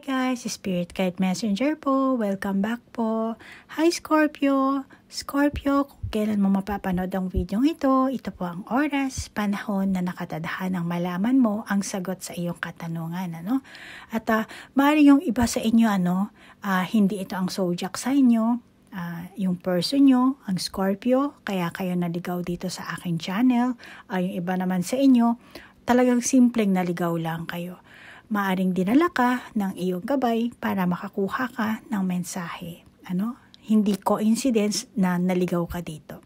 guys, Spirit Guide Messenger po. Welcome back po. Hi Scorpio. Scorpio, kung kailan mo mapapanood ang video ito, ito po ang oras, panahon na nakatadhanang malaman mo ang sagot sa iyong katanungan. At maaari yung iba sa inyo, hindi ito ang zodiac sign nyo, yung person nyo, ang Scorpio, kaya kayo naligaw dito sa aking channel. Yung iba naman sa inyo, talagang simpleng naligaw lang kayo. Maaring dinala ka ng iyong gabay para makakuha ka ng mensahe. Hindi coincidence na naligaw ka dito.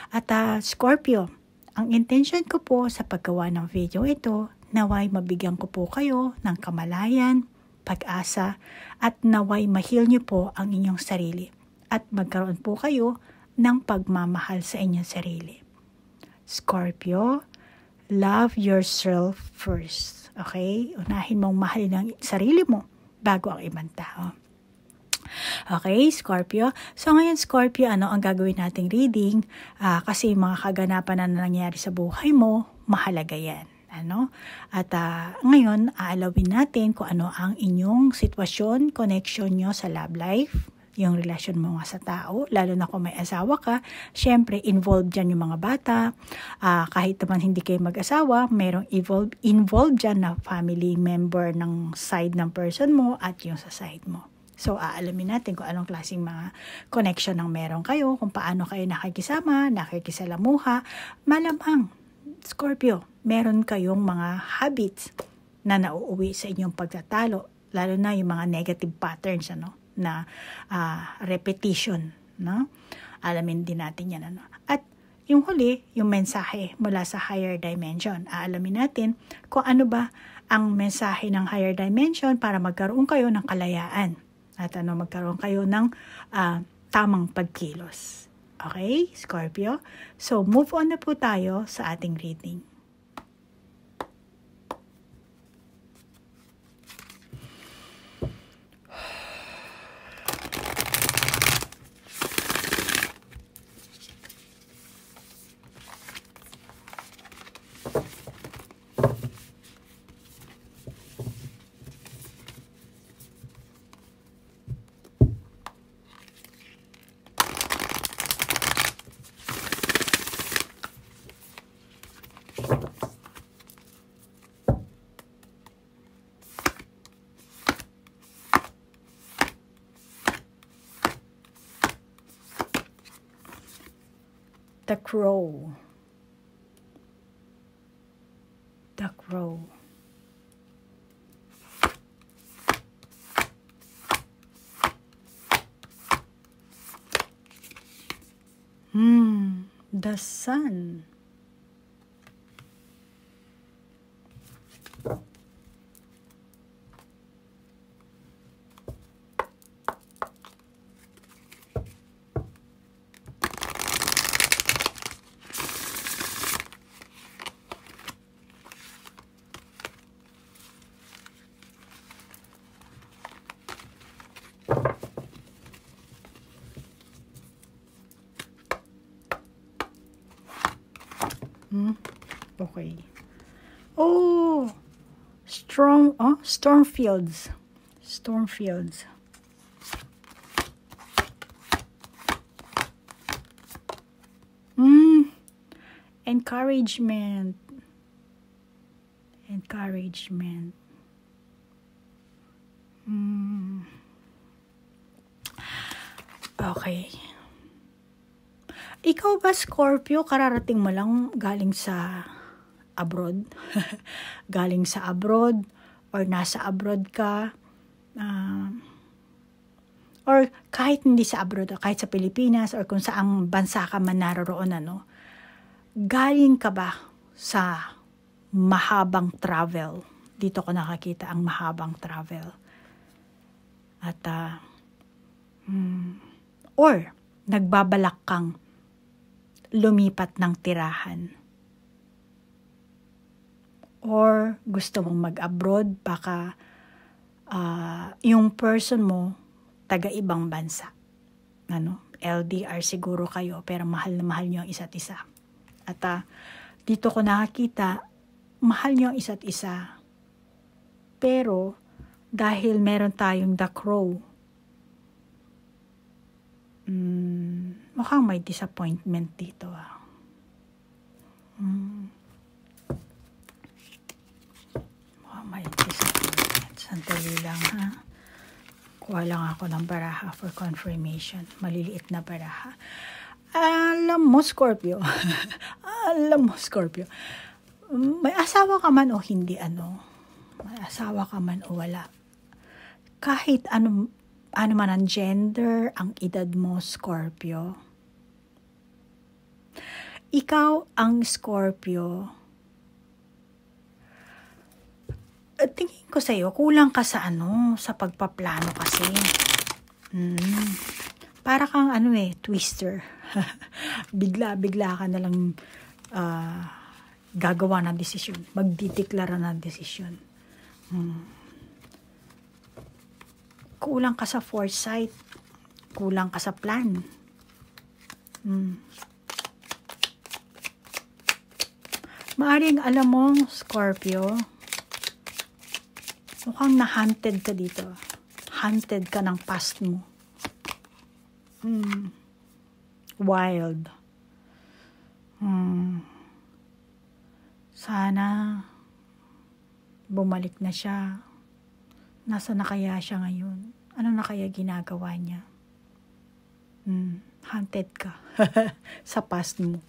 At Scorpio, ang intention ko po sa paggawa ng video ito, naway mabigyan ko po kayo ng kamalayan, pag-asa, at naway ma-heal niyo po ang inyong sarili. At magkaroon po kayo ng pagmamahal sa inyong sarili. Scorpio, love yourself first. Okay? Unahin mong mahalin ang sarili mo bago ang ibang tao. Okay, Scorpio. So ngayon, Scorpio, ang gagawin nating reading? Kasi mga kaganapan na nangyari sa buhay mo, mahalaga yan. At ngayon, aalawin natin kung ano ang inyong sitwasyon, connection nyo sa love life, yung relasyon mo nga sa tao, lalo na kung may asawa ka. Syempre, involved dyan yung mga bata. Kahit naman hindi kayo mag-asawa, merong involved dyan na family member ng side ng person mo at yung sa side mo. So, aalamin natin kung anong klaseng mga connection ang meron kayo, kung paano kayo nakikisama, nakikisalamuha. Malamang, Scorpio, meron kayong mga habits na nauuwi sa inyong pagtatalo, lalo na yung mga negative patterns, na repetition, alamin din natin yan, At yung huli, yung mensahe mula sa higher dimension. Aalamin natin kung ano ba ang mensahe ng higher dimension para magkaroon kayo ng kalayaan at magkaroon kayo ng tamang pagkilos. Okay, Scorpio? So, move on na po tayo sa ating reading. The Crow. The Crow. The Sun. Okay. Stormfields. Stormfields. Encouragement. Encouragement. Okay. Ikaw ba, Scorpio, kararating mo lang galing sa abroad? Galing sa abroad or nasa abroad ka? Or kahit hindi sa abroad, kahit sa Pilipinas or kung saang bansa ka man naroroon, galing ka ba sa mahabang travel? Dito ko nakakita ang mahabang travel. At or nagbabalak kang lumipat ng tirahan. Or gusto mong mag-abroad, baka yung person mo taga-ibang bansa. LDR siguro kayo, pero mahal na mahal nyo ang isa't isa. At dito ko nakakita, mahal nyo ang isa't isa. Pero Dahil meron tayong the crow. Mukhang may disappointment dito. Mukhang may disappointment. Sandali lang, ha? Kuha lang ako ng baraha for confirmation. Maliliit na baraha. Alam mo, Scorpio. Alam mo, Scorpio. May asawa ka man o hindi, may asawa ka man o wala. Kahit ano man ang gender, ang edad mo, Scorpio. Ikaw ang Scorpio. Tingin ko sa'yo, kulang ka sa sa pagpaplano kasi. Para kang twister. Bigla ka na lang gagawa ng desisyon. Magdideklara ng desisyon. Kulang ka sa foresight. Kulang ka sa plan. Maaring alam mo, Scorpio, mukhang na-hunted ka dito. Hunted ka ng past mo. Wild. Sana bumalik na siya. Nasa na kaya siya ngayon? Ano na kaya ginagawa niya? Hunted ka sa past mo.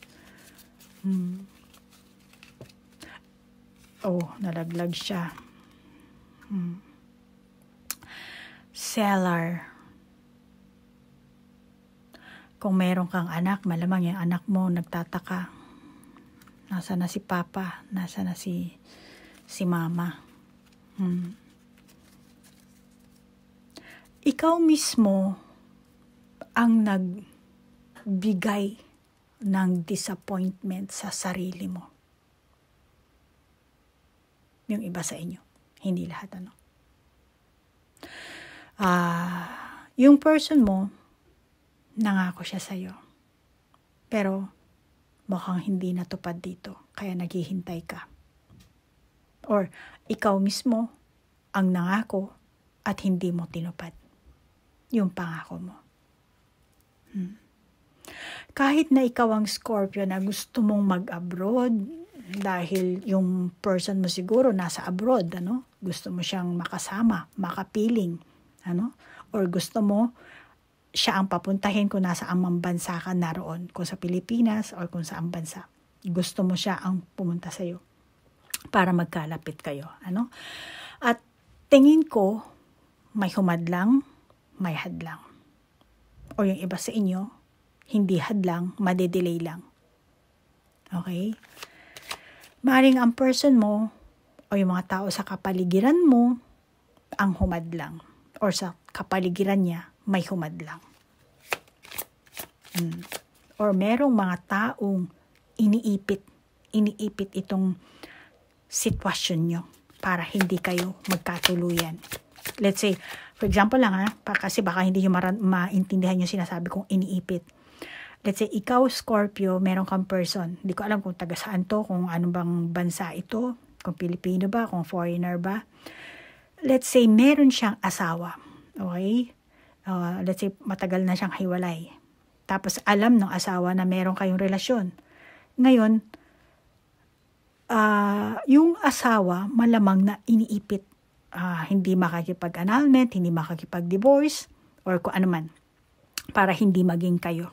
Nalaglag siya. Seller. Kung meron kang anak, malamang yung anak mo nagtataka. Nasa na si Papa? Nasa na si Mama? Ikaw mismo ang nagbigay ng disappointment sa sarili mo. Yung iba sa inyo. Hindi lahat yung person mo, nangako siya sa'yo. Pero, mukhang hindi natupad dito. Kaya naghihintay ka. Or, ikaw mismo, ang nangako at hindi mo tinupad. Yung pangako mo. Kahit na ikaw ang Scorpio na gusto mong mag-abroad, dahil yung person mo siguro nasa abroad, gusto mo siyang makasama, makapiling, or gusto mo siya ang papuntahin kung nasa amang bansa ka naroon, kung sa Pilipinas or kung saang bansa. Gusto mo siya ang pumunta sa iyo para magkalapit kayo, At tingin ko may humadlang, may hadlang. O yung iba sa inyo, hindi hadlang, madedelay lang. Okay? Maaaring ang person mo o yung mga tao sa kapaligiran mo ang humadlang. Or sa kapaligiran niya, may humadlang. Or merong mga taong iniipit itong sitwasyon nyo para hindi kayo magkatuluyan. Let's say, for example lang kasi baka hindi nyo maintindihan yung sinasabi kong iniipit. Let's say, ikaw, Scorpio, meron kang person. Hindi ko alam kung taga saan to, kung ano bang bansa ito, kung Pilipino ba, kung foreigner ba. Let's say, meron siyang asawa. Okay? Let's say, matagal na siyang hiwalay. Tapos, alam ng asawa na meron kayong relasyon. Ngayon, yung asawa, malamang na iniipit. Hindi makakipag-annulment, hindi makakipag-divorce, or kung ano man. Para hindi maging kayo.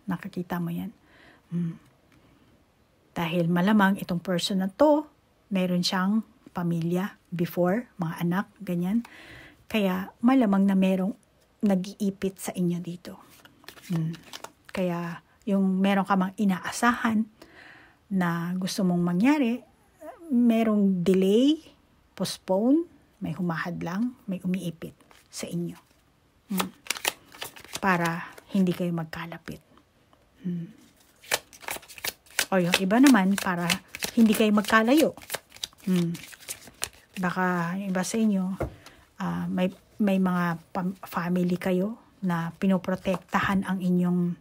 Nakakita mo yan. Dahil malamang itong person na to, meron siyang pamilya before, mga anak, ganyan. Kaya malamang na merong nag-iipit sa inyo dito. Kaya yung meron ka mang inaasahan na gusto mong mangyari, merong delay, postpone, may humahadlang, may umiipit sa inyo. Para hindi kayo magkalapit. O yung iba naman, para hindi kayo magkalayo. Baka yung iba sa inyo, may mga family kayo na pinoprotektahan ang inyong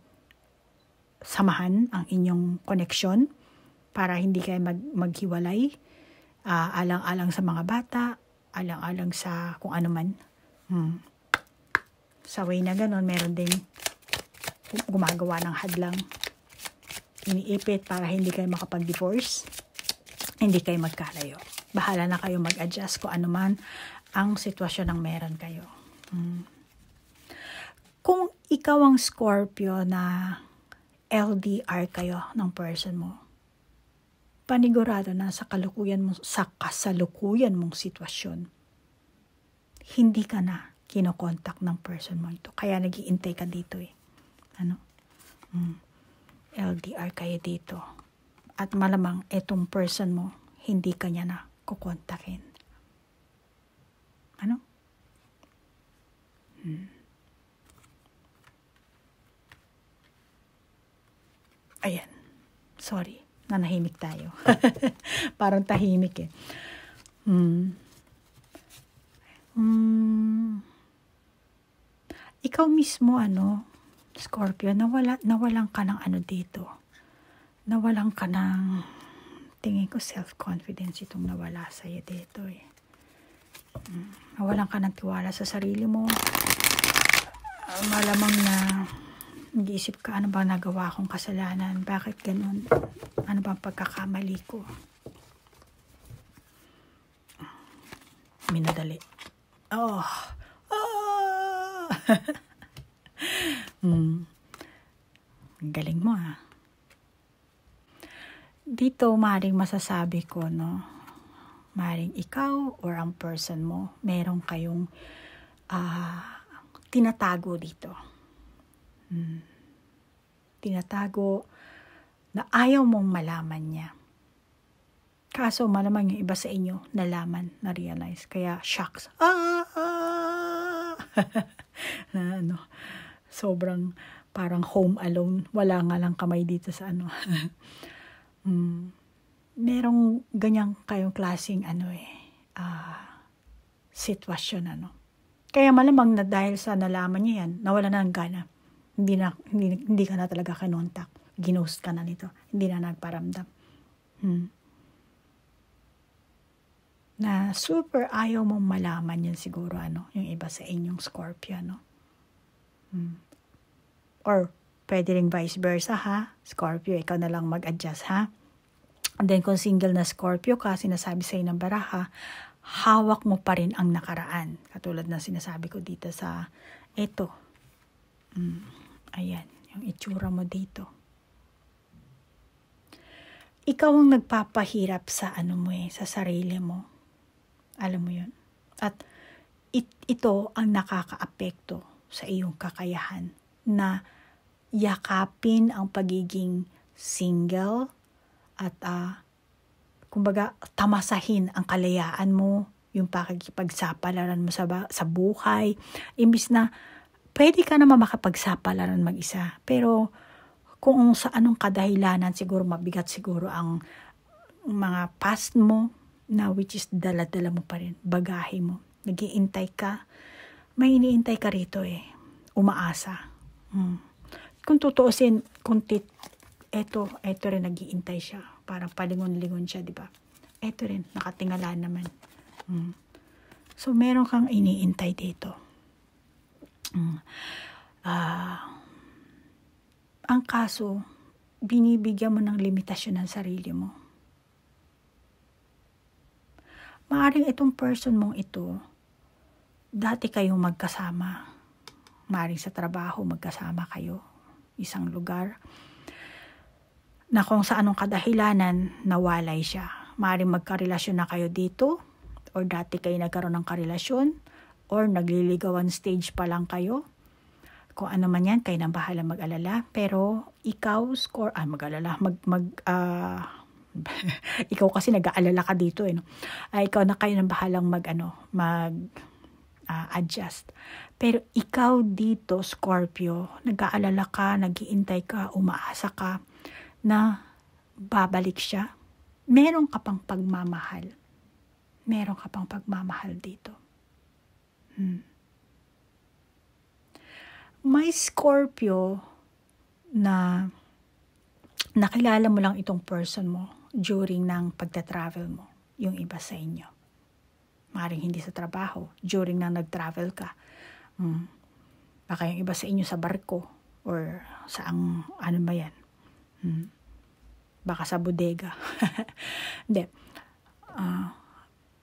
samahan, ang inyong connection, para hindi kayo maghiwalay, alang-alang sa mga bata, alang-alang sa kung ano man. Sa way na ganon, meron din gumagawa ng hadlang. Iniipit para hindi kayo makapag-divorce, hindi kayo magkalayo. Bahala na kayo mag-adjust kung ano man ang sitwasyon ng meron kayo. Kung ikaw ang Scorpio na LDR kayo ng person mo, panigurado na sa kasalukuyan mong sitwasyon, hindi ka na kinokontak ng person mo ito. Kaya nag-iintay ka dito eh. LDR kayo dito. At malamang itong person mo, hindi ka niya na kukontakin. Ayan. Sorry. Nanahimik tayo. Parang tahimik eh. Ikaw mismo, Scorpio, nawalan ka ng dito. Nawalan ka ng, tingin ko self-confidence itong nawala sa'yo dito eh. Nawalan ka ng tiwala sa sarili mo. Malamang na nag-iisip ka, ano ba nagawa kong kasalanan? Bakit ganun? Ano ba pagkakamali ko? Minadali. Galing mo ha. Dito, maaaring masasabi ko, maaaring ikaw or ang person mo, meron kayong tinatago dito. Tinatago na ayaw mong malaman niya. Kaso malamang yung iba sa inyo nalaman, na-realize. Kaya shocks. Sobrang parang home alone. Wala nga lang kamay dito sa merong ganyang kayong klaseng sitwasyon Kaya malamang na dahil sa nalaman niya yan, nawala na ng gana. Hindi ka na talaga kinontak. Ginost ka na nito. Hindi na nagparamdam. Na super ayaw mong malaman yan siguro, yung iba sa inyong Scorpio, Or, pwede rin vice versa, ha? Scorpio, ikaw na lang mag-adjust, ha? And then, kung single na Scorpio ka, sinasabi sa'yo ng baraha, hawak mo pa rin ang nakaraan. Katulad na sinasabi ko dito sa ito. Ayan, yung itsura mo dito. Ikaw ang nagpapahirap sa sa sarili mo. Alam mo yun? At ito ang nakakaapekto sa iyong kakayahan na yakapin ang pagiging single at kumbaga tamasahin ang kalayaan mo, yung pakikipagsapalaran mo sa buhay. Imbis na pwede ka naman makapagsapalaran mag-isa. Pero kung sa anong kadahilanan, siguro mabigat siguro ang mga past mo na which is dala-dala mo pa rin, bagahe mo. Nag-iintay ka. May iniintay ka rito eh. Umaasa. Kung tutuusin, eto rin nag-iintay siya. Parang palingon-lingon siya, di ba? Eto rin, nakatingala naman. So, meron kang iniintay dito. Ang kaso, binibigyan mo ng limitasyon ng sarili mo. Maaaring itong person mong ito, dati kayong magkasama. Maaaring sa trabaho, magkasama kayo. Isang lugar. Na kung sa anong kadahilanan, nawalay siya. Maaaring magkarelasyon na kayo dito, or dati kayo nagkaroon ng karelasyon, or nagliligawan stage pa lang kayo. Kung ano man yan, kayo nang bahala mag-alala. Pero ikaw, ikaw kasi nag-aalala ka dito eh. Ikaw na kayo nang bahalang adjust. Pero ikaw dito, Scorpio, nag-aalala ka, nag-iintay ka, umaasa ka na babalik siya. Meron ka pang pagmamahal. Meron ka pang pagmamahal dito. May Scorpio na nakilala mo lang itong person mo during ng pagta-travel mo, yung iba sa inyo. Maring hindi sa trabaho, during na nag-travel ka. Baka yung iba sa inyo sa barko, or sa ano ba yan? Baka sa bodega. Hindi.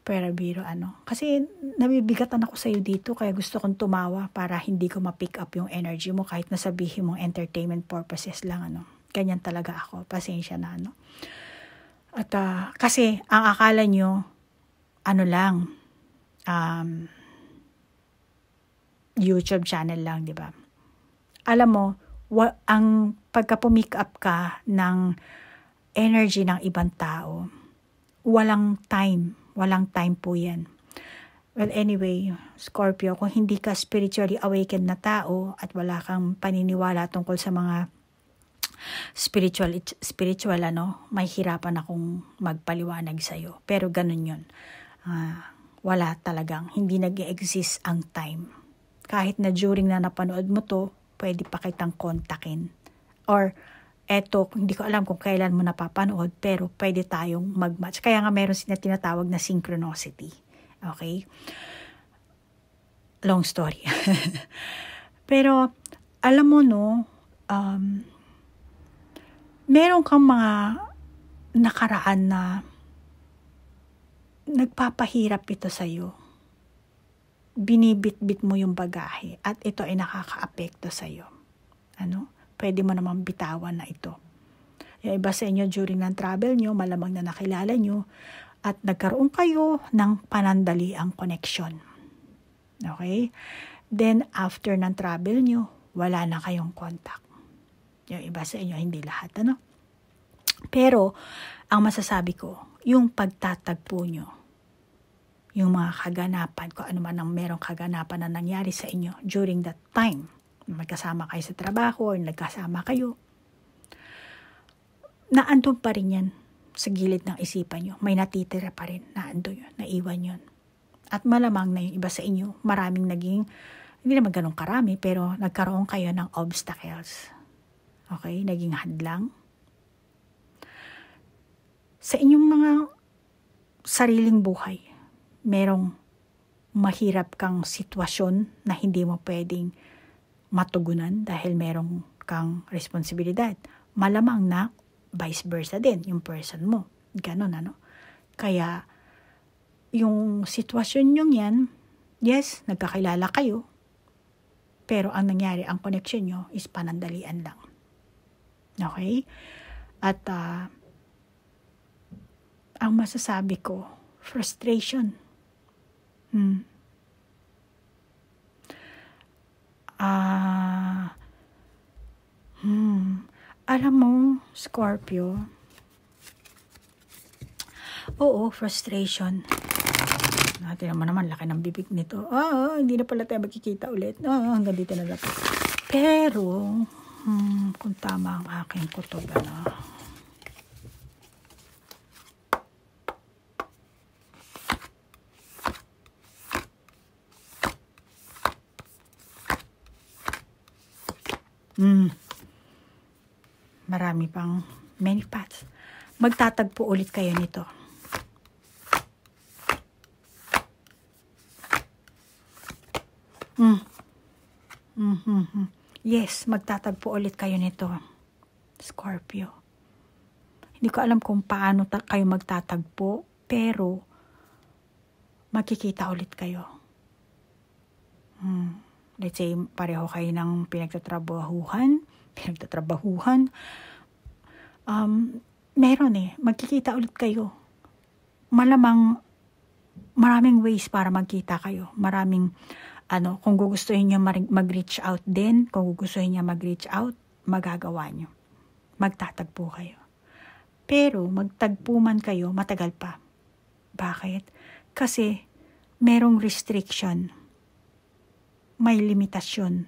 Pero biro kasi nabibigatan ako sa'yo dito, kaya gusto kong tumawa para hindi ko ma-pick up yung energy mo kahit nasabihin mong entertainment purposes lang. Ganyan talaga ako. Pasensya na. At kasi ang akala nyo, lang, YouTube channel lang, di ba? Alam mo, ang pagka pumick up ka ng energy ng ibang tao, walang time po yan. Well, anyway, Scorpio, kung hindi ka spiritually awakened na tao at wala kang paniniwala tungkol sa mga spiritual, may hirapan akong magpaliwanag sa'yo. Pero ganun yun. Wala talagang, hindi nag-exist ang time. Kahit na during na napanood mo to, pwede pa kitang kontakin. Or, hindi ko alam kung kailan mo napapanood, pero pwede tayong mag-match. Kaya nga meron sila tinatawag na synchronicity. Okay? Long story. Pero, alam mo meron kang mga nakaraan na nagpapahirap ito sa'yo. Binibit-bit mo yung bagahe at ito ay nakaka-apekto sa'yo. Pwede mo naman bitawan na ito. Yung iba sa inyo during ng travel nyo, malamang na nakilala nyo at nagkaroon kayo ng panandaliang connection. Okay? Then, after ng travel nyo, wala na kayong contact. Yung iba sa inyo, hindi lahat. Pero, ang masasabi ko, yung pagtatagpo nyo, yung mga kaganapan, kung ano man ang merong kaganapan na nangyari sa inyo during that time, magkasama kayo sa trabaho or nagkasama kayo, naandun pa rin yan sa gilid ng isipan nyo. May natitira pa rin, naandun yun, naiwan yun. At malamang na yung iba sa inyo, maraming hindi naman ganun karami, pero nagkaroon kayo ng obstacles. Okay? Naging hadlang. Sa inyong mga sariling buhay, merong mahirap kang sitwasyon na hindi mo pwedeng matugunan dahil merong kang responsibilidad. Malamang na vice versa din yung person mo. Ganon, Kaya, yung sitwasyon nyo yan, yes, nagkakilala kayo, pero ang nangyari, ang connection nyo is panandalian lang. Okay? At, ang masasabi ko, frustration. Alam mo, Scorpio, oo, frustration. Natin naman, laki ng bibig nito. Hindi na pala tayo magkikita ulit. Hanggang dito na lang. Pero, kung tama ang aking kutob, marami pang many paths. Magtatagpo ulit kayo nito. Yes, magtatagpo ulit kayo nito, Scorpio. Hindi ko alam kung paano kayo magtatagpo, pero magkikita ulit kayo. Let's say, pareho kayo ng pinagtatrabahuhan. Meron magkikita ulit kayo. Malamang, maraming ways para magkita kayo. Maraming, kung gugustuhin nyo mag-reach out din, kung gugustuhin nyo mag-reach out, magagawa nyo. Magtatagpo kayo. Pero, magtagpo man kayo, matagal pa. Bakit? Kasi, merong restriction. May limitasyon.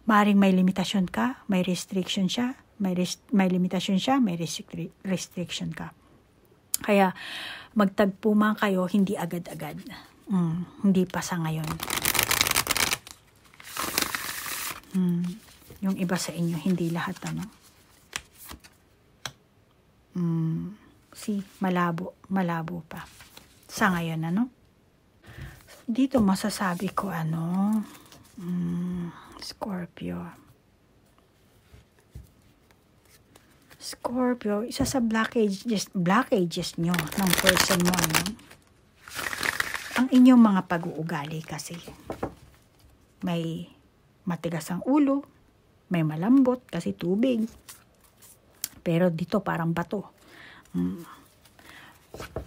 Maring may limitasyon ka, may restriction siya, may limitasyon siya, may restriction ka. Kaya, magtagpo man kayo, hindi agad-agad. Hindi pa sa ngayon. Yung iba sa inyo, hindi lahat, See, malabo pa. Sa ngayon, Dito masasabi ko Scorpio, isa sa blockages nyo ng person mo, ang inyong mga pag-uugali kasi. May matigas ang ulo, may malambot kasi tubig. Pero dito parang bato.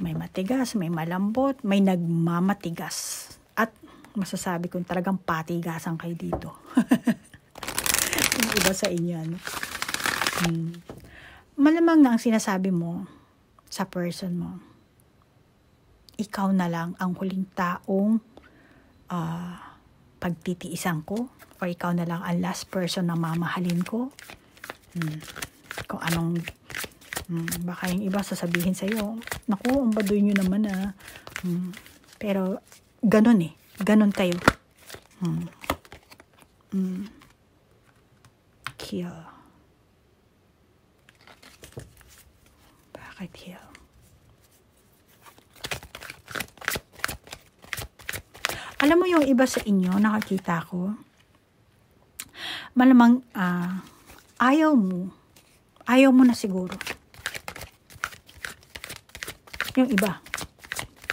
May matigas, may malambot, may nagmamatigas. At masasabi kong talagang patigasan kayo dito. Yung iba sa inyo, Malamang na ang sinasabi mo sa person mo, ikaw na lang ang huling taong pagtitiisan ko, o ikaw na lang ang last person na mamahalin ko. Kung anong, baka yung iba sasabihin sa'yo, naku, ang baduy nyo naman pero, ganun ganun kayo. Kill. Bakit heal? Alam mo yung iba sa inyo, nakakita ko, malamang ayaw mo na siguro. Yung iba,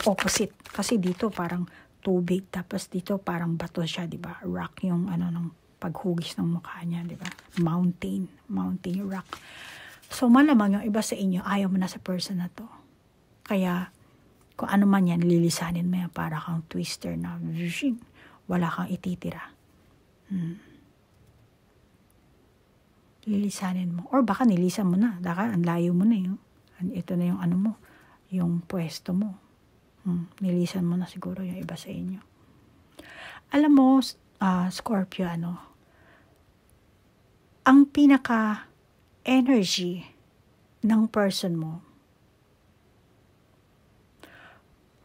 opposite. Kasi dito parang tubig, tapos dito parang bato siya, di ba? Rock yung ng paghugis ng mukha niya, di ba? Mountain rock. So, malamang yung iba sa inyo, ayaw mo na sa person na to. Kaya, kung ano man yan, lilisanin mo yan para kang twister na wala kang ititira. Lilisanin mo. Or baka nilisan mo na. Baka ang layo mo na yun. Ito na yung mo, yung pwesto mo. Nilisan mo na siguro yung iba sa inyo. Alam mo, Scorpio, ang pinaka-energy ng person mo,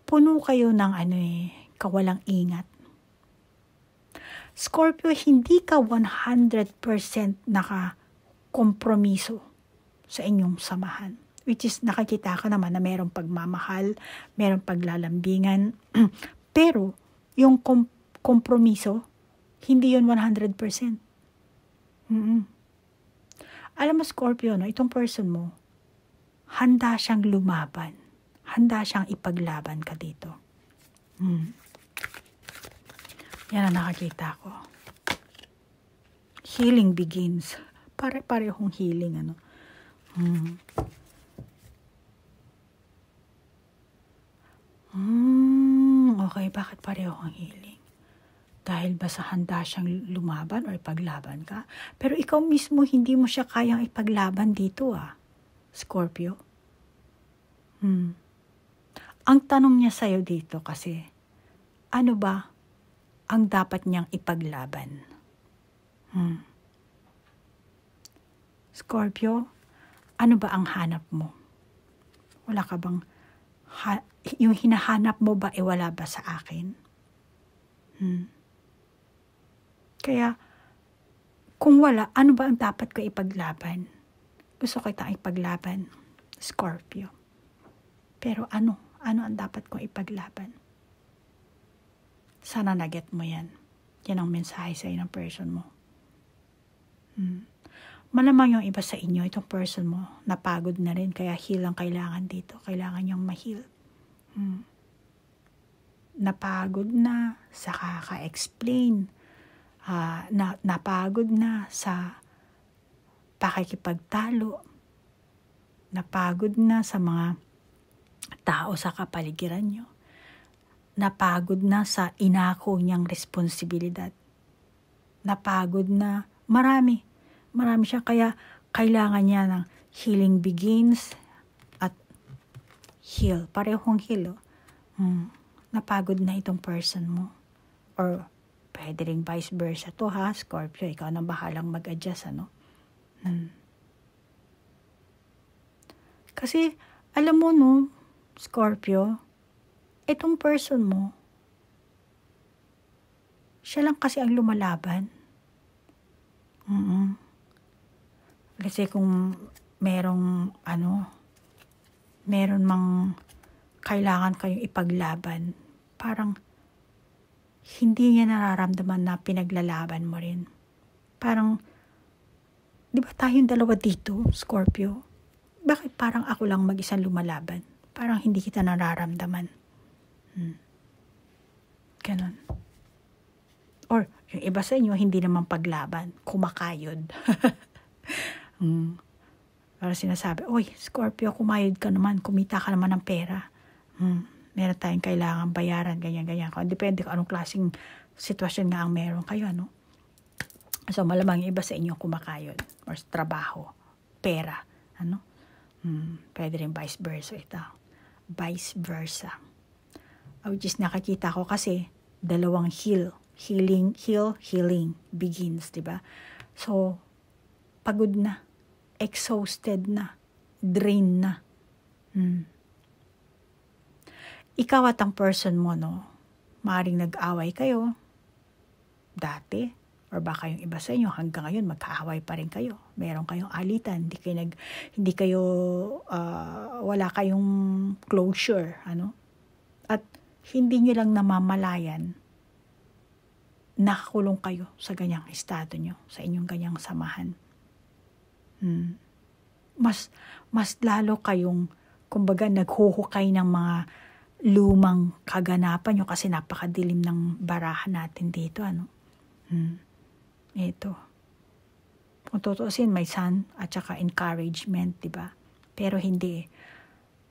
puno kayo ng kawalang ingat. Scorpio, hindi ka 100% nakakompromiso sa inyong samahan. Which is, nakikita ka naman na mayroong pagmamahal, mayroong paglalambingan. Pero, yung kompromiso, hindi yun 100%. Alam mo, Scorpio, itong person mo, handa siyang lumaban. Handa siyang ipaglaban ka dito. Yan ang nakakita ko. Healing begins. Pare-parehong healing, Okay, bakit pareho ang healing? Dahil ba sa handa siyang lumaban o ipaglaban ka? Pero ikaw mismo, hindi mo siya kayang ipaglaban dito, Scorpio. Ang tanong niya sa'yo dito kasi, ano ba ang dapat niyang ipaglaban? Scorpio, ano ba ang hanap mo? Wala ka bang, yung hinahanap mo ba, wala ba sa akin? Kaya, kung wala, ano ba ang dapat ko ipaglaban? Gusto kitang ipaglaban, Scorpio. Pero ano ang dapat ko ipaglaban? Sana na-get mo yan. Yan ang mensahe sa'yo ng person mo. Malamang yung iba sa inyo, itong person mo, napagod na rin, kaya heal ang kailangan dito. Kailangan niyang ma-heal. Napagod na sa kaka-explain. Napagod na sa pakikipagtalo. Napagod na sa mga tao sa kapaligiran nyo. Napagod na sa inako niyang responsibilidad. Napagod na, marami siya, kaya kailangan niya ng healing begins at heal. Parehong heal. Napagod na itong person mo. Or pwede rin vice versa to, Scorpio. Ikaw na bahalang mag-adjust, Kasi, alam mo, Scorpio, itong person mo, siya lang kasi ang lumalaban. Kasi kung meron mang kailangan kayong ipaglaban, parang hindi niya nararamdaman na pinaglalaban mo rin. Parang, di ba tayong dalawa dito, Scorpio? Bakit parang ako lang mag-isang lumalaban? Parang hindi kita nararamdaman. Ganon. Or, yung iba sa inyo, hindi naman paglaban, kumakayod. Para sinasabi, oy, Scorpio, kumayod ka naman, kumita ka naman ng pera. Meron tayong kailangan bayaran, ganyan-ganyan. Depende kung anong klaseng sitwasyon nga ang meron kayo, ano? So, malamang yung iba sa inyo kumakayod or trabaho, pera, ano? Pwede rin vice versa ito. Vice versa. Which is nakakita ko kasi dalawang healing begins, diba? So, pagod na, exhausted na, drained na. Ikaw at ang person mo, no? Maaaring nag-away kayo dati, or baka yung iba sa inyo hanggang ngayon magkaaway pa rin kayo. Meron kayong alitan, hindi kayo wala kayong closure, ano? At hindi niyo lang namamalayan, nakakulong kayo sa ganyang estado nyo, sa inyong ganyang samahan. Mas lalo kayong, kumbaga, naghuhukay ng mga lumang kaganapan nyo kasi napakadilim ng barahan natin dito, ano? Ito. Kung tutuusin, may sun at saka encouragement, diba? Pero hindi.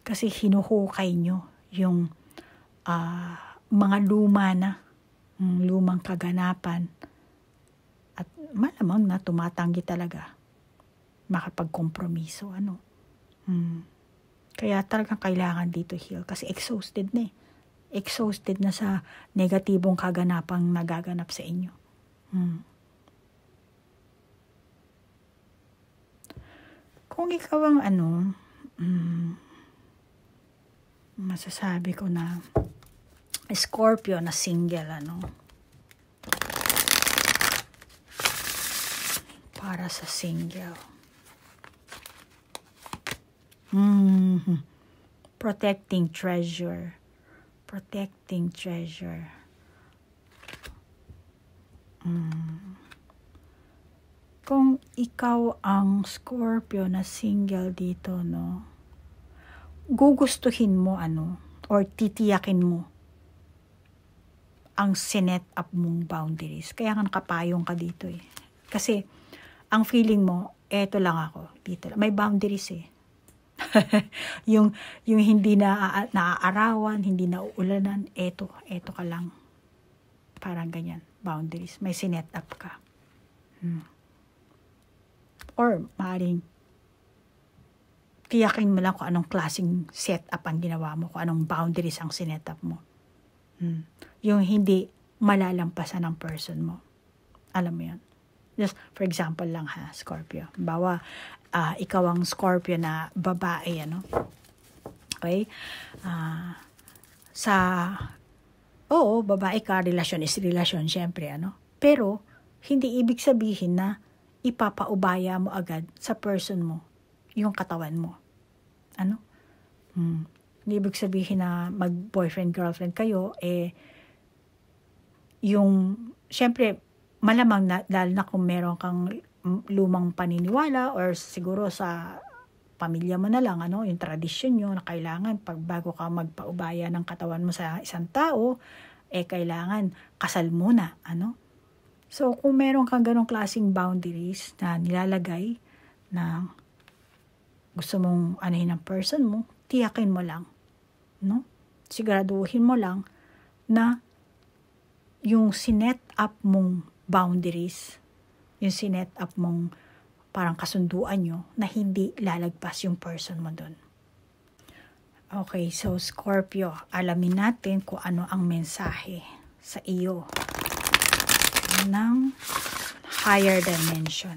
Kasi hinuhukay nyo yung mga lumang kaganapan at malamang na tumatanggi talaga makapagkompromiso, ano. Kaya talagang kailangan dito heal kasi exhausted na eh. Exhausted na sa negatibong kaganapang nagaganap sa inyo. Kung ikaw ang masasabi ko na Scorpio na single, ano, para sa single. Protecting treasure. Kung ikaw ang Scorpio na single dito, no, gugustuhin mo, ano, or titiyakin mo ang sinet up mong boundaries. Kaya nga nakapayong ka dito eh. Kasi, ang feeling mo, eto lang ako, dito lang. May boundaries eh. yung hindi na naaarawan, hindi na uulanan, eto ka lang. Parang ganyan, boundaries. May sinet up ka. Or, maaaring, tiyakin mo lang kung anong klaseng setup ang ginawa mo, kung anong boundaries ang sinet up mo. Yung hindi malalampasan ng person mo. Alam mo yun. Just for example lang ha, Scorpio. Bawa, ikaw ang Scorpio na babae, ano? Okay? Babae ka, relasyon is relasyon, syempre, ano? Pero, hindi ibig sabihin na ipapaubaya mo agad sa person mo yung katawan mo. Ano? Hindi ibig sabihin na mag-boyfriend, girlfriend kayo, syempre, malamang dahil na kung meron kang lumang paniniwala or siguro sa pamilya mo na lang, ano, yung tradisyon nyo na kailangan bago ka magpaubaya ng katawan mo sa isang tao, kailangan kasal muna, ano. So, kung meron kang ganong klaseng boundaries na nilalagay na gusto mong anuhin ng person mo, tiyakin mo lang, no? Siguraduhin mo lang na yung sinet up mong boundaries, yung sinet up mong parang kasunduan nyo na hindi lalagpas yung person mo dun. Okay, so Scorpio, alamin natin kung ano ang mensahe sa iyo ng higher dimension.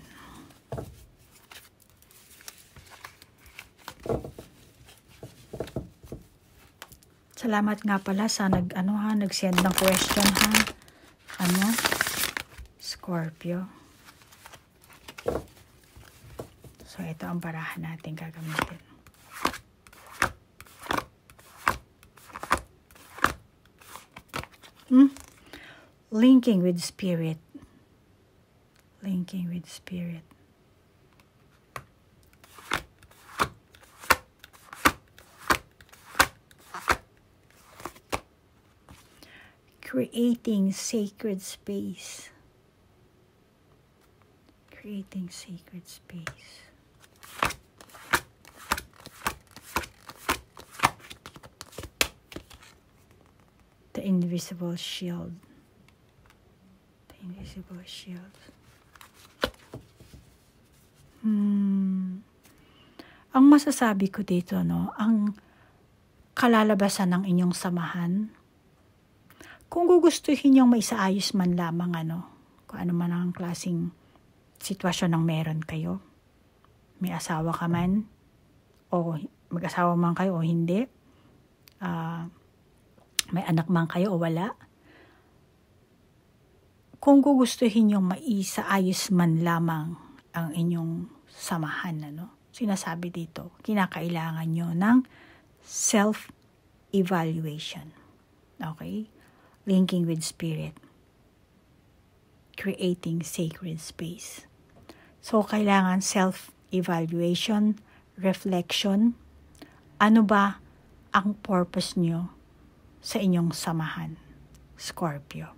Salamat nga pala sa nag-send ng question ha. Scorpio. So, ito ang barahan natin gagamitin. linking with spirit. Linking with spirit. Creating sacred space. Creating sacred space. The invisible shield. The invisible shield. Ang masasabi ko dito, no, ang kalalabasan ng inyong samahan, kung gugustuhin niyong maisaayos man lamang, kung ano man ang klaseng sitwasyon ng meron kayo, may asawa ka man, o mag-asawa man kayo o hindi, may anak man kayo o wala, kung gugustuhin niyong maisaayos man lamang ang inyong samahan, sinasabi dito, kinakailangan niyo ng self-evaluation. Okay? Linking with spirit. Creating sacred space. So, kailangan self-evaluation, reflection. Ano ba ang purpose nyo sa inyong samahan, Scorpio?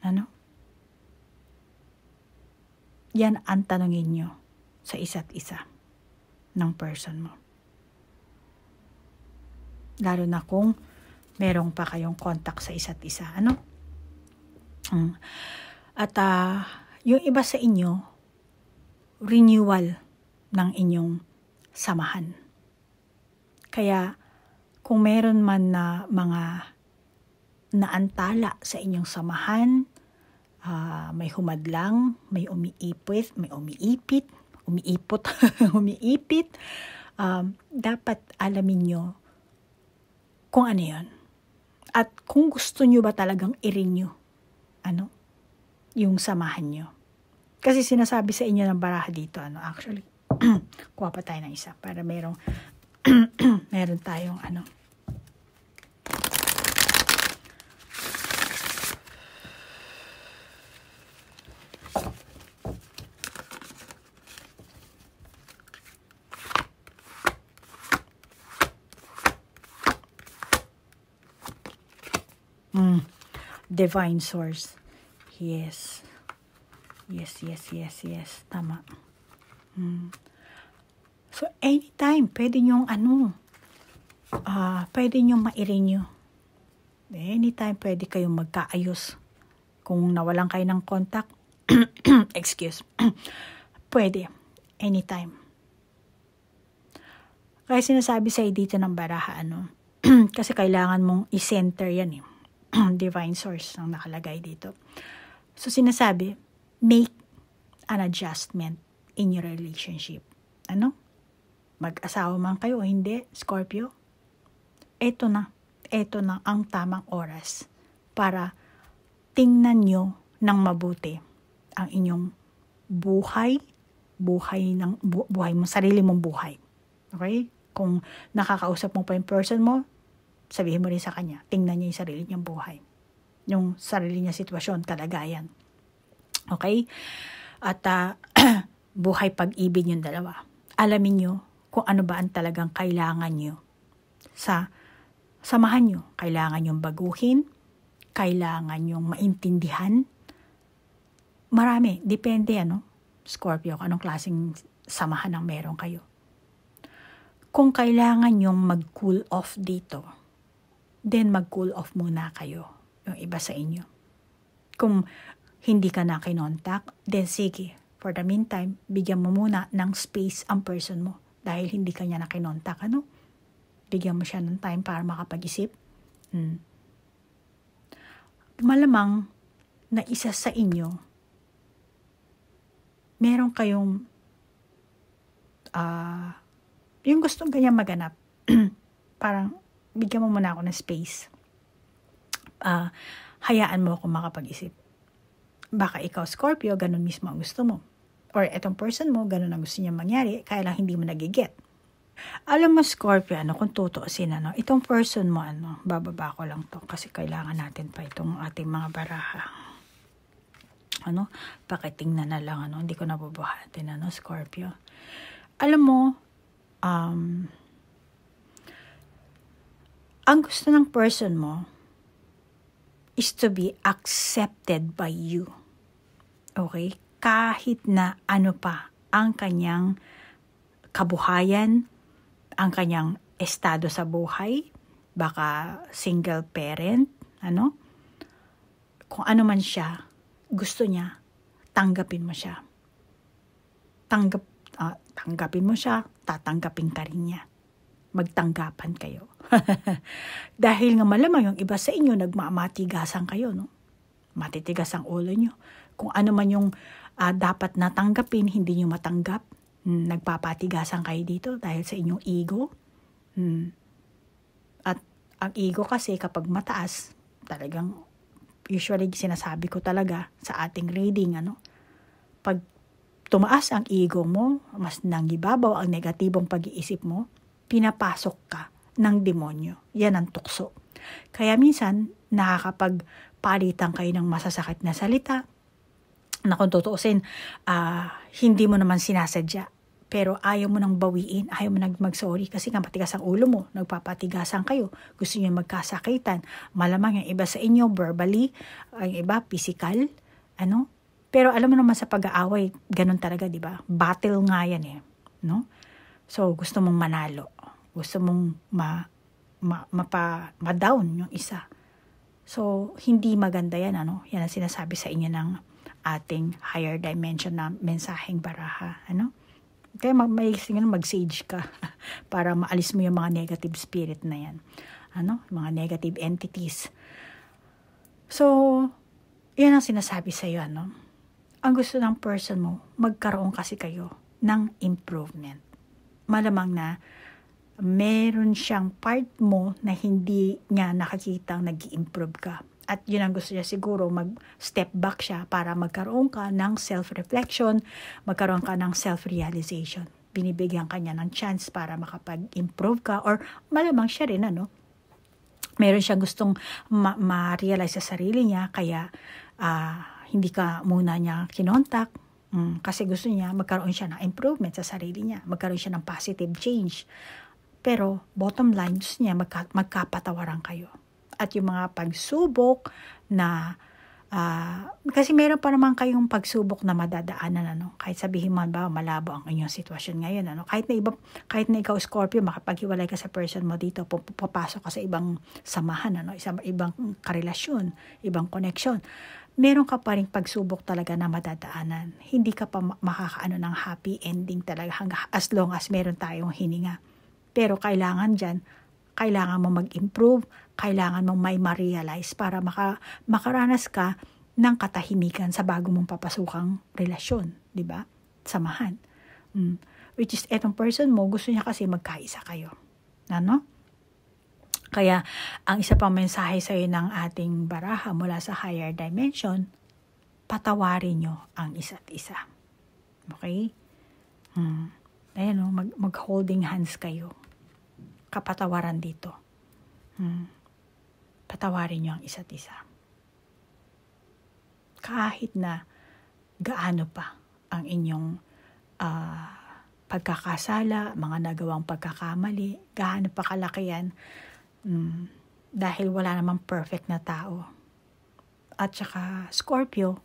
Ano? Yan ang tanongin nyo sa isa't isa ng person mo. Lalo na kung merong pa kayong contact sa isa't isa. At yung iba sa inyo, renewal ng inyong samahan. Kaya kung meron man na mga naantala sa inyong samahan, may humadlang, may umiipit, dapat alamin nyo kung ano yun. At kung gusto nyo ba talagang i-renew, yung samahan nyo. Kasi sinasabi sa inyo ng baraha dito, actually, kuha pa tayo ng isa para meron tayong divine source. Yes. Tama. So, anytime, pwede nyong pwede nyong ma-renew. Anytime, pwede kayong magkaayos. Kung nawalan kayo ng contact, pwede. Anytime. Kaya sinasabi sa'yo dito ng baraha, kasi kailangan mong i-center yan divine source ang nakalagay dito. So, sinasabi, make an adjustment in your relationship. Mag-asawa man kayo o hindi, Scorpio, eto na ang tamang oras para tingnan nyo ng mabuti ang inyong buhay mo, sarili mong buhay. Okay? Kung nakakausap mo pa yung person mo, sabihin mo rin sa kanya, tingnan niya yung sarili niyang buhay. Yung sarili niya sitwasyon, kalagayan. Okay? At buhay pag-ibig yung dalawa. Alamin nyo kung ano ba ang talagang kailangan nyo sa samahan nyo. Kailangan nyong baguhin, kailangan nyong maintindihan. Marami, depende Scorpio, anong klaseng samahan ang meron kayo. Kung kailangan nyong mag-cool off dito, then mag-cool off muna kayo, yung iba sa inyo. Kung hindi ka na kinontak, then sige, for the meantime, bigyan mo muna ng space ang person mo dahil hindi ka niya na kinontak, Bigyan mo siya ng time para makapag-isip. Malamang na isa sa inyo, meron kayong yung gustong ganyan maganap. Parang bigyan mo muna ako ng space. Hayaan mo ako makapag-isip. Baka ikaw, Scorpio, ganun mismo ang gusto mo. Or etong person mo, ganun ang gusto niya mangyari, kaya lang hindi mo nagiget. Alam mo, Scorpio, kung tutuusin, itong person mo, bababa ko lang to kasi kailangan natin pa itong ating mga baraha. Pakitingnan na lang, hindi ko nabubuhatin, Scorpio. Alam mo, ang gusto ng person mo is to be accepted by you. Okay? Kahit na ano pa ang kanyang kabuhayan, ang kanyang estado sa buhay, baka single parent, kung ano man siya, gusto niya, tanggapin mo siya. Tanggapin mo siya, tatanggapin ka rin niya. Magtanggapan kayo. Dahil nga malamang yung iba sa inyo, nagmamatigasan kayo, matitigas ang ulo nyo. Kung ano man yung dapat natanggapin, hindi nyo matanggap. Nagpapatigasan kayo dito dahil sa inyong ego. At ang ego kasi kapag mataas, talagang usually sinasabi ko talaga sa ating reading, pag tumaas ang ego mo, mas nangibabaw ang negatibong pag-iisip mo, pinapasok ka ng demonyo. Yan ang tukso. Kaya minsan, nakakapagpalitan kayo ng masasakit na salita, na kung tutuusin, hindi mo naman sinasadya, pero ayaw mo nang bawiin, ayaw mo nang mag-sorry kasi nga matigas ang ulo mo, nagpapatigasan kayo, gusto niyo magkasakitan, malamang yung iba sa inyo verbally, ang iba physical, pero alam mo naman sa pag-aaway, ganun talaga, di ba? Battle nga yan no? So, gusto mong manalo, gusto mong ma-down yung isa. So, hindi maganda yan, Yan ang sinasabi sa inyo ng ating higher dimension na mensaheng baraha, Kaya mag-sage ka para maalis mo yung mga negative spirit na yan, mga negative entities. So, yan ang sinasabi sa iyo, Ang gusto ng person mo, magkaroon kasi kayo ng improvement. Malamang na meron siyang part mo na hindi niya nakikitang nag-i-improve ka. At yun ang gusto niya siguro, mag-step back siya para magkaroon ka ng self-reflection, magkaroon ka ng self-realization. Binibigyan ka niya ng chance para makapag-improve ka or malamang siya rin, meron siyang gustong ma-realize sa sarili niya, kaya hindi ka muna niya kinontak, kasi gusto niya magkaroon siya ng improvement sa sarili niya, magkaroon siya ng positive change. Pero bottom line, gusto niya magkapatawaran kayo. At yung mga pagsubok na, kasi meron pa naman kayong pagsubok na madadaanan, kahit sabihin mo ba malabo ang inyong sitwasyon ngayon, kahit na ikaw Scorpio, makapaghiwalay ka sa person mo dito, papasok ka sa ibang samahan, ibang karelasyon, ibang connection, meron ka pa rin pagsubok talaga na madadaanan. Hindi ka pa makakaano ng happy ending talaga as long as meron tayong hininga. Pero kailangan mo mag-improve, kailangan mong may ma-realize para makaranas ka ng katahimikan sa bago mong papasukang relasyon, di ba? Samahan. Which is, etong person mo, gusto niya kasi magkaisa kayo. Kaya, ang isa pang mensahe sa'yo ng ating baraha mula sa higher dimension, patawarin nyo ang isa't isa. Okay? Ayan, mag-holding hands kayo. Kapatawaran dito. Patawarin nyo ang isa't isa. Kahit na gaano pa ang inyong pagkakasala, mga nagawang pagkakamali, gaano pa kalaki yan, dahil wala namang perfect na tao. At saka Scorpio,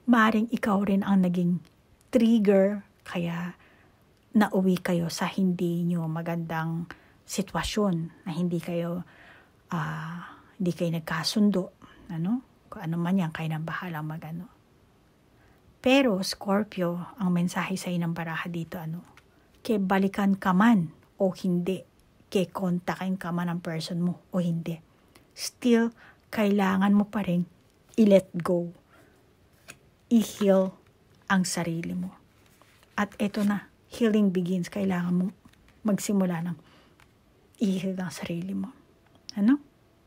maaaring ikaw rin ang naging trigger, kaya nauwi kayo sa hindi nyo magandang sitwasyon, na hindi kayo nagkasundo, kung ano man yan, kayo nang bahalang magano. Pero Scorpio, ang mensahe sa ng baraha dito, kaya balikan ka man o hindi, kaya kontakin ka man ang person mo o hindi, still kailangan mo pa rin i-let go, i-heal ang sarili mo. At eto na, healing begins. Kailangan mo magsimula ng i-heal ang sarili mo.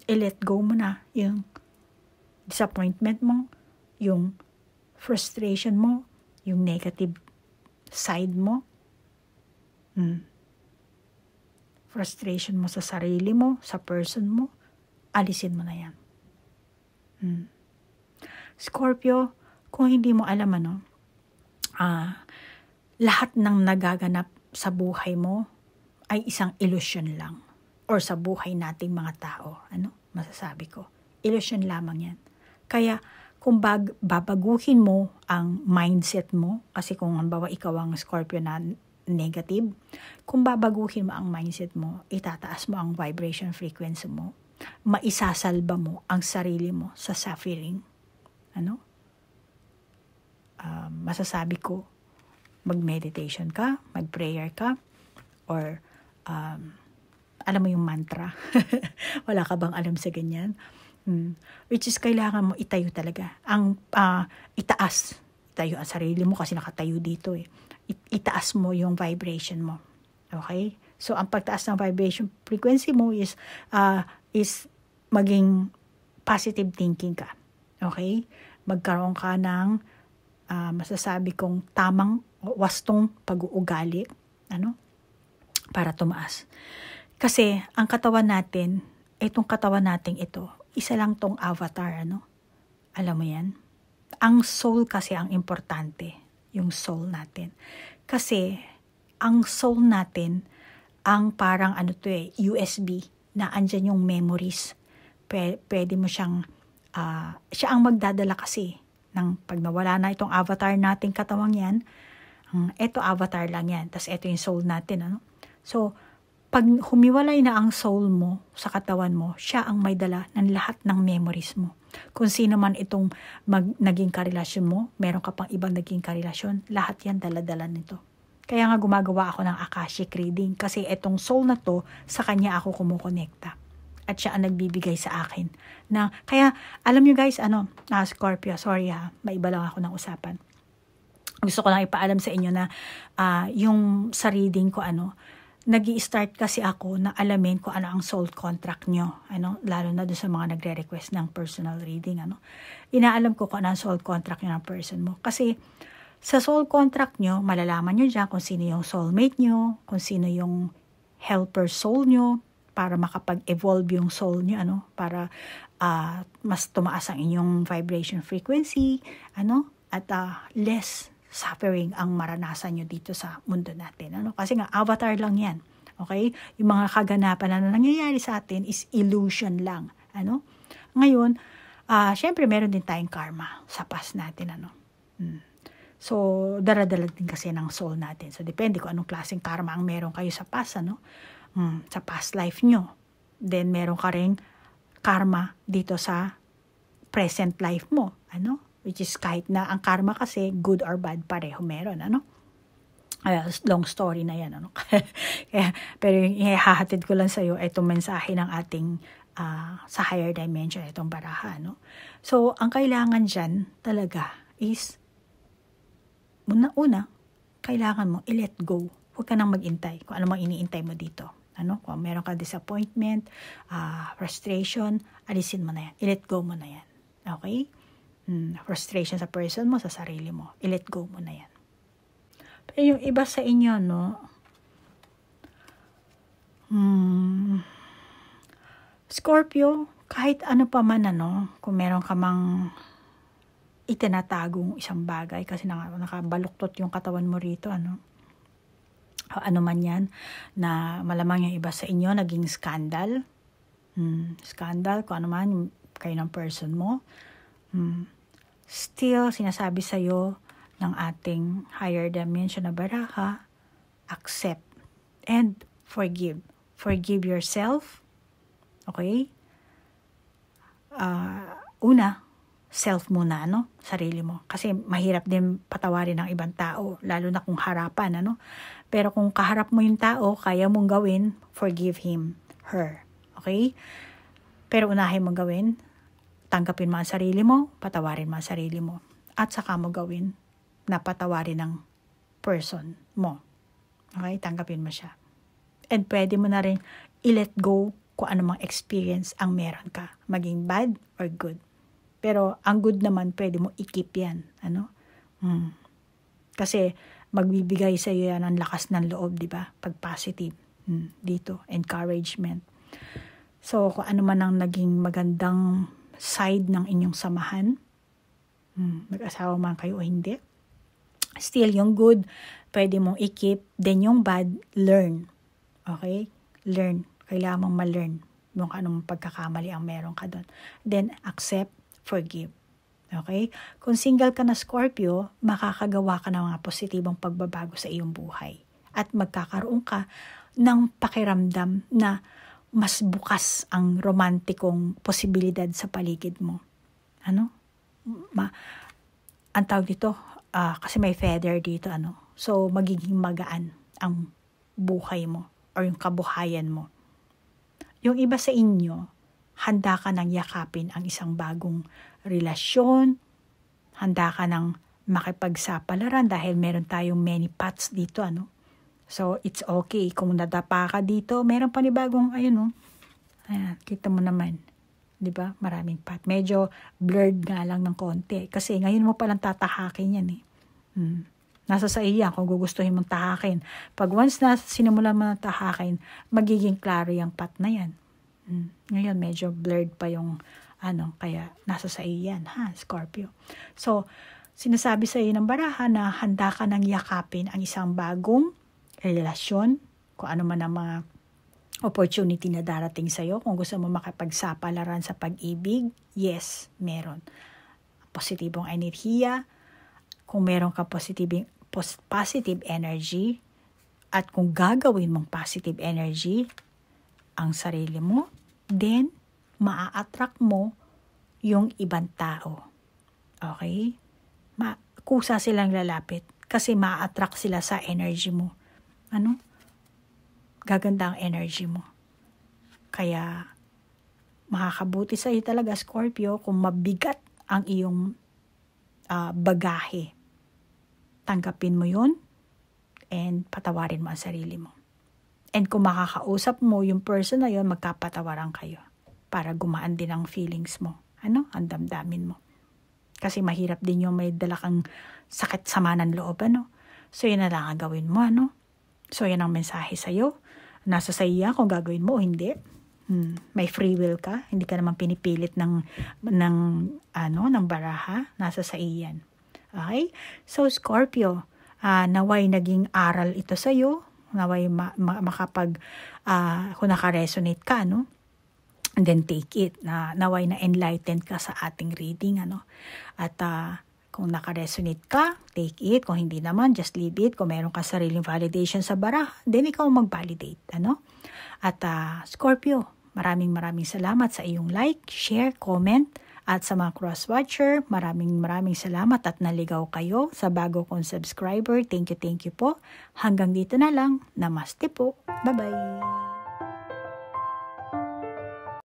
I-let go mo na yung disappointment mo, yung frustration mo, yung negative side mo. frustration mo sa sarili mo, sa person mo, alisin mo na yan. Scorpio, kung hindi mo alam lahat ng nagaganap sa buhay mo ay isang illusion lang. Or sa buhay nating mga tao. Masasabi ko? Illusion lamang yan. Kaya, kung babaguhin mo ang mindset mo, kasi kung halimbawa ikaw ang Scorpio na negative, kung babaguhin mo ang mindset mo, itataas mo ang vibration frequency mo, maisasalba mo ang sarili mo sa suffering. Masasabi ko, mag-meditation ka, mag-prayer ka, or alam mo yung mantra. Wala ka bang alam sa ganyan? Which is kailangan mo itayo talaga. Itayo ang sarili mo kasi nakatayo dito eh. Itaas mo yung vibration mo. Okay? So, ang pagtaas ng vibration frequency mo is maging positive thinking ka. Okay? Magkaroon ka ng masasabi kong tamang wastong pag-uugali. Para tumaas. Kasi, ang katawan natin, itong katawan natin ito, isa lang tong avatar, Alam mo yan? Ang soul kasi ang importante, yung soul natin. Kasi, ang soul natin, ang parang USB, na andyan yung memories. Pwede mo siyang, siya ang magdadala kasi, pag nawala na itong avatar nating katawang yan, ito avatar lang yan, tas ito yung soul natin, So, pag humiwalay na ang soul mo sa katawan mo, siya ang may dala ng lahat ng memories mo. Kung sino man itong naging karelasyon mo, meron ka pang ibang naging karelasyon, lahat yan dala-dala nito. Kaya nga gumagawa ako ng Akashic reading kasi itong soul na to, sa kanya ako kumukonekta. At siya ang nagbibigay sa akin. Kaya, alam nyo guys, Scorpio, sorry maiba lang ako ng usapan. Gusto ko lang ipaalam sa inyo na yung sa reading ko, nag-i-start kasi ako na alamin kung ano ang soul contract nyo. Lalo na doon sa mga nagre-request ng personal reading. Inaalam ko kung ano ang soul contract nyo ng person mo. Kasi sa soul contract nyo, malalaman nyo dyan kung sino yung soulmate nyo, kung sino yung helper soul nyo, para makapag-evolve yung soul nyo, para mas tumaas ang inyong vibration frequency, at less suffering ang maranasan nyo dito sa mundo natin. Kasi nga, avatar lang yan. Okay? Yung mga kaganapan na nangyayari sa atin is illusion lang. Ngayon, syempre meron din tayong karma sa past natin. So, daradala din kasi ng soul natin. So, depende kung anong klaseng karma ang meron kayo sa past, sa past life nyo. Then, meron ka ring karma dito sa present life mo. Which is kahit na ang karma kasi good or bad pareho meron, long story na yan, pero yung ihahatid ko lang sa'yo itong mensahe ng ating sa higher dimension, itong baraha, So, ang kailangan dyan talaga is una, kailangan mo i-let go. Huwag ka nang mag-intay kung ano mang iniintay mo dito. Kung meron ka disappointment, frustration, alisin mo na yan. I-let go mo na yan. Okay? Frustration sa person mo, sa sarili mo. I-let go mo na yan. Pero yung iba sa inyo, Scorpio, kahit ano pa man, kung meron ka mang itinatagong isang bagay, kasi nakabaluktot yung katawan mo rito, ano man yan, na malamang yung iba sa inyo, naging scandal. Scandal, kung ano man, kayo ng person mo. Still, sinasabi sa'yo ng ating higher dimension na baraha, accept and forgive. Forgive yourself. Okay? Una, self muna, sarili mo. Kasi mahirap din patawarin ng ibang tao, lalo na kung harapan, Pero kung kaharap mo yung tao, kaya mong gawin, forgive him, her. Okay? Pero unahin mong gawin, tanggapin mo ang sarili mo, patawarin mo ang sarili mo. At saka mo gawin na patawarin ng person mo. Okay? Tanggapin mo siya. And pwede mo na rin i-let go kung anumang experience ang meron ka. Maging bad or good. Pero ang good naman, pwede mo i-keep yan. Kasi magbibigay sa iyo yan ang lakas ng loob, di ba? Pag positive. Dito, encouragement. So, kung ano man ang naging magandang side ng inyong samahan, mag-asawa man kayo o hindi, still, yung good, pwede mong i-keep. Then yung bad, learn. Okay? Learn. Kailangan mong ma-learn yung anong pagkakamali ang meron ka doon. Then, accept, forgive. Okay? Kung single ka na Scorpio, makakagawa ka ng mga positibong pagbabago sa iyong buhay. At magkakaroon ka ng pakiramdam na mas bukas ang romantikong posibilidad sa paligid mo. Ano? Ang tawag dito, kasi may feather dito, So, magiging magaan ang buhay mo or yung kabuhayan mo. Yung iba sa inyo, handa ka nang yakapin ang isang bagong relasyon, handa ka nang makipagsapalaran dahil meron tayong many paths dito, So, it's okay. Kung nadapa ka dito, meron panibagong, ayan, kita mo naman. Diba? Maraming path. Medyo blurred nga lang ng konti. Kasi ngayon mo palang tatahakin yan, Nasa sa iya kung gugustuhin mong tahakin. Pag once na sinimulan mo na tahakin, magiging klaro yung path na yan. Ngayon, medyo blurred pa yung kaya nasa sa iyan, Scorpio. So, sinasabi sa iyo ng baraha na handa ka nang yakapin ang isang bagong relasyon, kung ano man ang mga opportunity na darating sa iyo. Kung gusto mo makipagsapalaran sa pag-ibig, yes, meron. Positibong enerhiya, kung meron ka positive energy, at kung gagawin mong positive energy ang sarili mo, then maa-attract mo yung ibang tao. Okay? Kusa silang lalapit kasi maa-attract sila sa energy mo. Gaganda ang energy mo. Kaya makakabuti sa iyo talaga, Scorpio, kung mabigat ang iyong bagahe. Tanggapin mo yun and patawarin mo ang sarili mo. And kung makakausap mo yung person na yun, magkapatawaran kayo para gumaan din ang feelings mo. Ang damdamin mo. Kasi mahirap din yung may dala kang sakit sama ng loob, So, yun na lang ang gawin mo, So, yan ang mensahe sa'yo. Nasa sa iya kung gagawin mo o hindi. May free will ka. Hindi ka naman pinipilit ng baraha. Nasa sa iyan. Okay? So, Scorpio, naway naging aral ito sa'yo. Naway kung naka-resonate ka, And then take it. Naway na enlightened ka sa ating reading, At, kung naka-resonate ka, take it. Kung hindi naman, just leave it. Kung meron ka sariling validation sa baraha, then ikaw mag-validate. At Scorpio, maraming salamat sa iyong like, share, comment. At sa mga cross-watcher, maraming salamat at naligaw kayo sa bago kong subscriber. Thank you po. Hanggang dito na lang. Namaste po. Bye-bye.